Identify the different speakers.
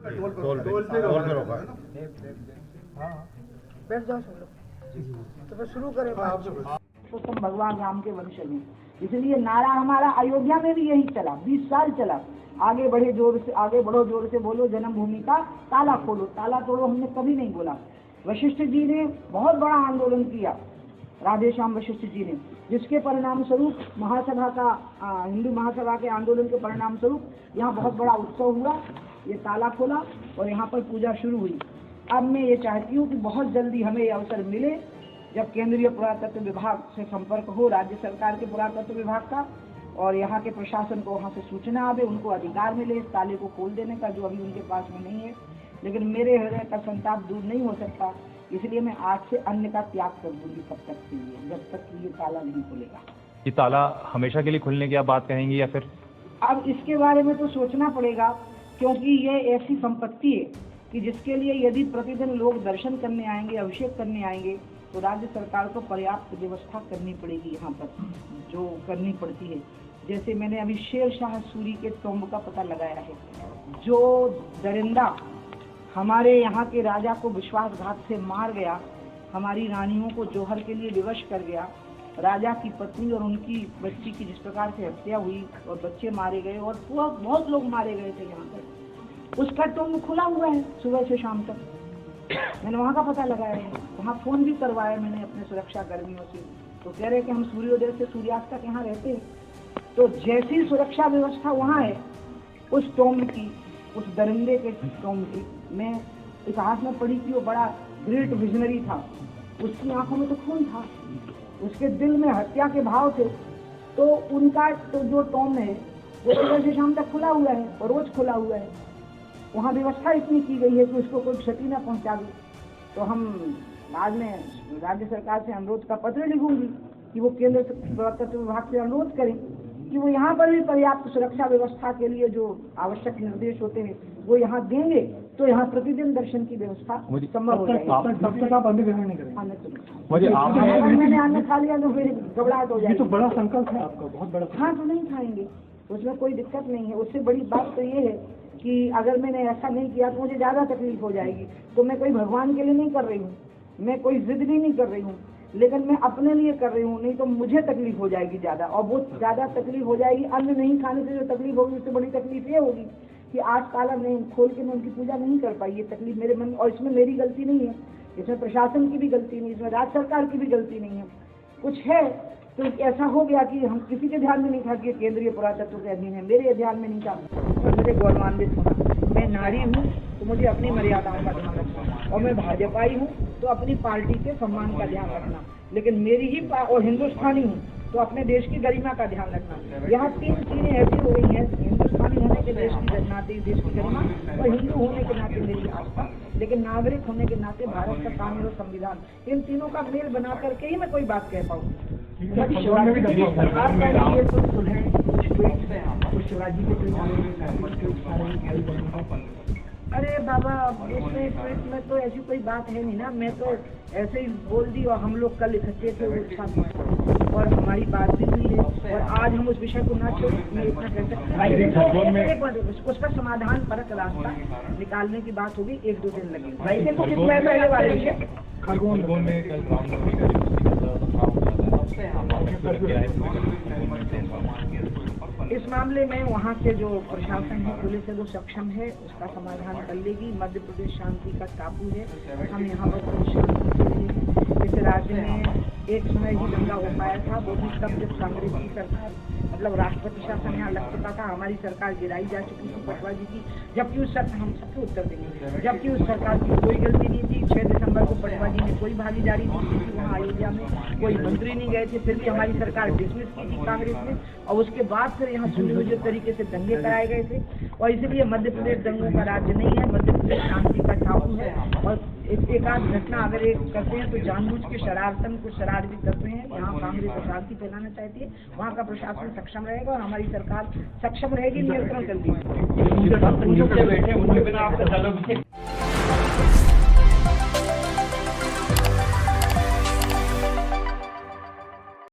Speaker 1: बैठ जाओ सब लोग, तो फिर शुरू करें बात। तो तुम भगवान राम के वंश हैं, इसलिए नारा हमारा अयोध्या में भी यही चला, 20 साल चला। आगे बढ़ो जोर से बोलो, जन्मभूमि का ताला खोलो, ताला तोड़ो हमने कभी नहीं बोला। वशिष्ठ जी ने बहुत बड़ा आंदोलन किया, राधेश्याम वशिष्ठ जी ने, जिसके परिणाम स्वरूप महासभा का हिंदू महासभा के आंदोलन के परिणाम स्वरूप यहाँ बहुत बड़ा उत्सव हुआ, ये ताला खोला और यहाँ पर पूजा शुरू हुई। अब मैं ये चाहती हूँ कि बहुत जल्दी हमें ये अवसर मिले, जब केंद्रीय पुरातत्व विभाग से संपर्क हो, राज्य सरकार के पुरातत्व विभाग का, और यहाँ के प्रशासन को वहाँ से सूचना आवे, उनको अधिकार मिले इस ताले को खोल देने का, जो अभी उनके पास में नहीं है। लेकिन मेरे हृदय का संताप दूर नहीं हो सकता, इसलिए मैं आज से अन्न का त्याग कर दूंगी तब तक के लिए, जब तक कि ये ताला नहीं खुलेगा।
Speaker 2: ये ताला हमेशा के लिए खुलने की आप बात कहेंगी या फिर?
Speaker 1: अब इसके बारे में तो सोचना पड़ेगा, क्योंकि ये ऐसी संपत्ति है कि जिसके लिए यदि प्रतिदिन लोग दर्शन करने आएंगे, अभिषेक करने आएंगे, तो राज्य सरकार को पर्याप्त व्यवस्था करनी पड़ेगी यहाँ पर, जो करनी पड़ती है। जैसे मैंने अभी शेरशाह सूरी के टॉम्ब का पता लगाया है, जो दरिंदा हमारे यहाँ के राजा को विश्वासघात से मार गया, हमारी रानियों को जौहर के लिए विवश कर गया, राजा की पत्नी और उनकी बच्ची की जिस प्रकार से हत्या हुई और बच्चे मारे गए और बहुत लोग मारे गए थे यहाँ पर, उसका टॉम्ब खुला हुआ है सुबह से शाम तक। मैंने वहाँ का पता लगाया है, वहाँ फ़ोन भी करवाया मैंने अपने सुरक्षा कर्मियों से, तो कह रहे कि हम सूर्योदय से सूर्यास्त तक यहाँ रहते हैं। तो जैसी सुरक्षा व्यवस्था वहाँ है, उस टॉम्ब की, उस दरिंदे के टॉम्ब की, मैं इतिहास में पढ़ी कि वो बड़ा ग्रेट विजनरी था, उसकी आंखों में तो खून था, उसके दिल में हत्या के भाव थे। तो उनका तो जो टॉम्ब है वो सुबह से शाम तक खुला हुआ है और रोज खुला हुआ है। वहाँ व्यवस्था इतनी की गई है कि उसको कोई क्षति न पहुँचा दे। तो हम बाद में राज्य सरकार से अनुरोध का पत्र लिखूंगी कि वो केंद्र पुरातत्व विभाग से अनुरोध करें कि वो यहाँ पर भी पर्याप्त सुरक्षा व्यवस्था के लिए जो आवश्यक निर्देश होते हैं वो यहाँ देंगे, तो यहाँ प्रतिदिन दर्शन की व्यवस्था संभव हो जाएगी। मैंने अन्न खा लिया तो फिर घबराहट हो जाएगी।
Speaker 3: तो बड़ा संकल्प है आपका, बहुत बड़ा।
Speaker 1: हाँ, तो नहीं खाएंगे, उसमें कोई दिक्कत नहीं है। उससे बड़ी बात तो ये है कि अगर मैंने ऐसा नहीं किया तो मुझे ज़्यादा तकलीफ हो जाएगी। तो मैं कोई भगवान के लिए नहीं कर रही हूँ, मैं कोई जिद भी नहीं कर रही हूँ, लेकिन मैं अपने लिए कर रही हूँ, नहीं तो मुझे तकलीफ हो जाएगी ज़्यादा, और वो ज़्यादा तकलीफ हो जाएगी। अन्न नहीं खाने से जो तकलीफ होगी, उससे बड़ी तकलीफ ये होगी कि आज ताला नहीं खोल के मैं उनकी पूजा नहीं कर पाई। ये तकलीफ मेरे मन, और इसमें मेरी गलती नहीं है, इसमें प्रशासन की भी गलती नहीं, इसमें राज्य सरकार की भी गलती नहीं है। कुछ है तो ऐसा हो गया कि हम किसी के ध्यान में नहीं था कि केंद्रीय पुरातत्व के अधीन है, मेरे ध्यान में नहीं था, और मुझे गौरवान्वित होना। मैं नारी हूँ तो मुझे अपनी मर्यादाओं का ध्यान रखना, और मैं भाजपाई हूँ तो अपनी पार्टी के सम्मान का ध्यान रखना, लेकिन मेरी ही और हिंदुस्तानी हूँ तो अपने देश की गरिमा का ध्यान रखना। यहाँ 3 चीजें ऐसी हो गई हैं, हिंदुस्तानी होने के देश की नाते देश की गरिमा, और हिंदू होने के नाते मेरी आस्था, लेकिन नागरिक होने के नाते भारत का कानून और संविधान, इन तीनों का मेल बना करके ही मैं कोई बात कह पाऊँ। अरे बाबा, इसमें ट्वीट में तो ऐसी कोई बात है नहीं ना, मैं तो ऐसे ही बोल दी, और हम लोग कल इकट्ठे थे और हमारी बात भी हुई है, और आज हम उस विषय को ना छोड़, मैं इतना कह सकता हूँ। उसका समाधान परक रास्ता निकालने की बात होगी, 1-2 दिन लगेंगे। वैसे तो कितना पहले वाले विषय इस मामले में वहाँ के जो प्रशासन है, पुलिस है, वो सक्षम है, उसका समाधान कर लेगी। मध्य प्रदेश शांति का टापू है, हम यहाँ पर शांति के लिए हैं। इस राज्य में एक समय ही दंगा हो पाया था, वो भी तब जब कांग्रेस की सरकार, मतलब राष्ट्रपति शासन यहाँ लग चुका था, हमारी सरकार गिराई जा चुकी थी पटवा जी की, जबकि उस सरकार, हम सबको उत्तर देंगे, जबकि उस सरकार की कोई गलती नहीं थी। 6 दिसंबर को पटवा जी ने कोई भागीदारी नहीं की थी, वहाँ अयोध्या में कोई मंत्री नहीं गए थे, फिर भी हमारी सरकार डिसमिस की थी कांग्रेस ने, और उसके बाद फिर यहाँ सुनियोजित तरीके से दंगे कराए गए थे। और इसलिए मध्य प्रदेश दंगों का राज्य नहीं है, मध्य प्रदेश शांति का टापू है। और एक आध घटना अगर एक करते हैं तो जानबूझ के शरारतन कुछ शरारती तत्व हैं, यहाँ कांग्रेस अशांति फैलाना चाहती है, वहाँ का प्रशासन सक्षम रहेगा और हमारी सरकार सक्षम रहेगी नियंत्रण करती है।